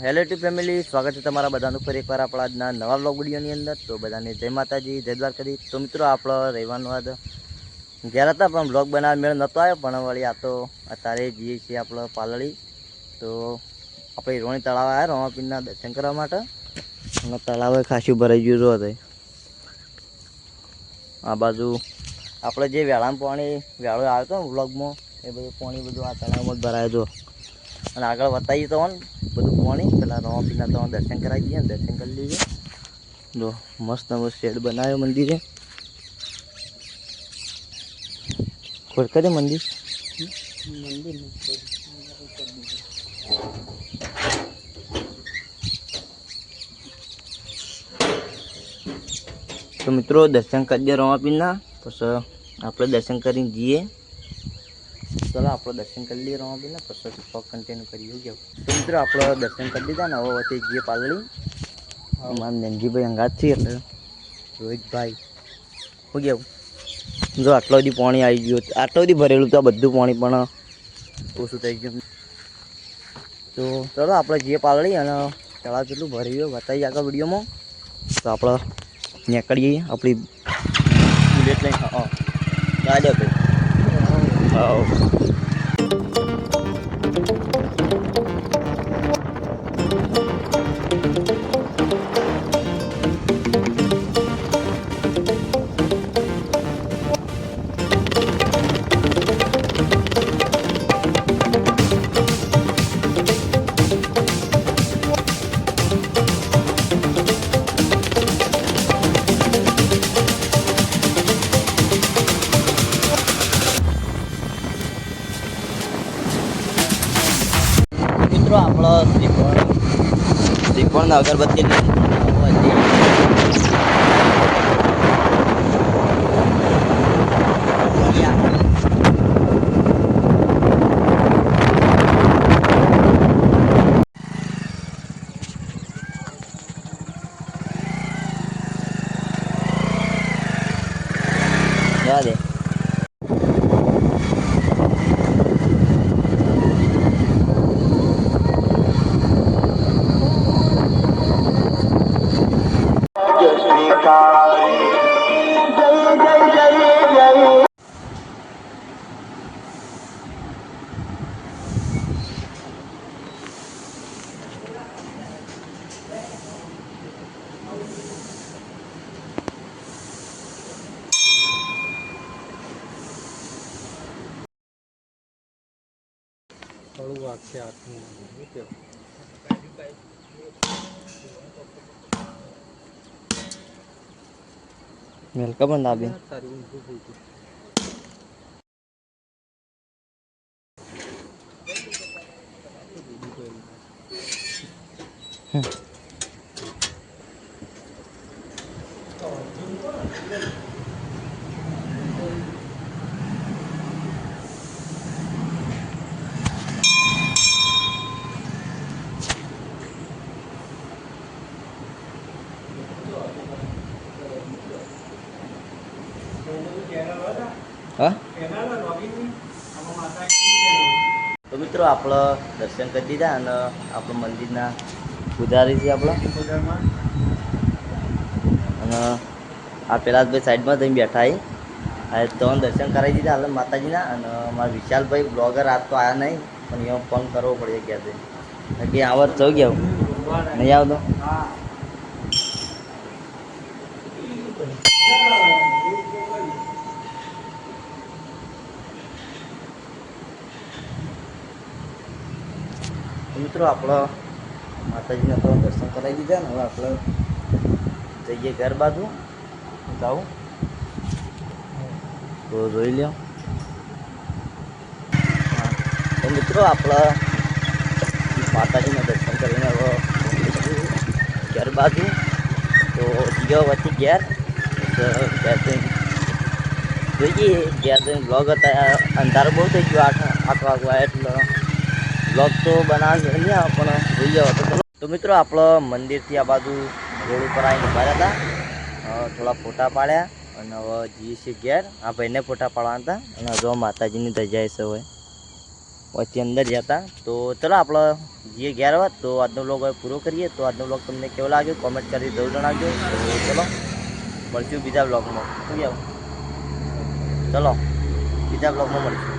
Hello two family, સ્વાગત છે તમારા બધાનું ફરી એકવાર આપણા આજના નવા વ્લોગ વિડીયોની અંદર. તો બધાને જય માતાજી, જય દ્વારકાધીશ. તો મિત્રો આપણો રહેવાનો આજ ઘેર હતા પણ વ્લોગ બનાવવા મેળ નહોતો આવ્યો, પણ વળી આ તો અત્યારે જઈએ છીએ આપણો પાલડી. તો આપણે રોણી તળાવ આવ્યા રોમાપીરના દર્શન કરવા માટે, અને તળાવે ખાસું ભરાઈ ગયું હતું. આ બાજુ આપણે જે વેળામાં પાણી વેળો આવ્યો હતો ને વ્લોગમાં, એ બધું પાણી બધું આ તળાવમાં જ ભરાયું હતું. અને આગળ બતાવીએ તો બધું પાણી પેલા રોમાપીરના તો દર્શન કરાવી દઈએ ને, દર્શન કરી લઈએ. જો મસ્ત મસ્ત શેડ બનાવ્યો મંદિરે. ખોલતા મંદિર તો મિત્રો દર્શન કરી દે રોમાપીરના, પછી આપણે દર્શન કરીને જઈએ. ચલો આપણે દર્શન કરી લઈએ રોમાપીરના, પછી બ્લોગ કન્ટિન્યુ કરીએ. જાવ તો મિત્રો આપણે દર્શન કરી દીધા ને, હવે વચ્ચે જઈએ પાલડી. મારા નંદજીભાઈ અંગાત છે એટલે રોહિતભાઈ શું કેવું. જો આટલો બધી પાણી આવી ગયું, આટલો બધી ભરેલું તો આ બધું પાણી પણ ઓછું થઈ ગયું. તો ચલો આપણે જઈએ પાલડી, અને તળાવ કેટલું ભરી ગયું બતાવીએ આગળ વિડીયોમાં. તો આપણે નીકળીએ આપણી બુલેટ લઈને. ગાડી ભાઈ હા. મિત્રો આપણો શ્રીફળ અગરબત્તી જવા દે. થોડું વાગશે હાથનું. વેલકમ પણ દાબી હા. તો મિત્રો આપણે દર્શન કરી દીધા, અને આપણે મંદિરના પૂજારી છે આપણા, અને આ પેલા ભાઈ સાઈડમાં જઈને બેઠા એ તો દર્શન કરાવી દીધા હાલ માતાજીના. અને મારા વિશાલભાઈ બ્લોગર આજ તો આવ્યા નહીં, પણ એમાં ફોન કરવો પડે ક્યાં કે આવત તો ગયા નહીં આવતો. મિત્રો આપણે માતાજીના તો દર્શન કરાવી દીધા ને, હવે આપણે જઈએ ઘર બાજુ જાઉં તો જોઈ લ્યો. તો મિત્રો આપણે માતાજીના દર્શન કરીને હવે ઘર બાજુ તો ગયો વચ્ચે ઘેર જોઈએ. ઘેર જઈને બ્લોગ હતા, અંધારો બહુ થઈ ગયો, 8 વાગવા એટલે બ્લોગ તો બનાવવા નહીં આવે, પણ જોઈએ હતો. તો મિત્રો આપણો મંદિરથી આ બાજુ રોડ ઉપર આવીને ઉભા હતા, થોડા ફોટા પાડ્યા, અને હવે જઈએ છીએ ઘેર. આ ભાઈને ફોટા પાડવાના હતા, અને હજુ માતાજીની ધજા છે હોય. વચ્ચે અંદર જતા. તો ચલો આપણે જઈએ ઘેર હવે. તો આજનો વ્લોગ હવે પૂરો કરીએ. તો આજનો વ્લોગ તમને કેવો લાગ્યો કોમેન્ટ કરી જરૂર જણાવજો. તો ચલો મળશું બીજા વ્લોગમાં. શું કહેવું? ચલો બીજા વ્લોગમાં મળશું.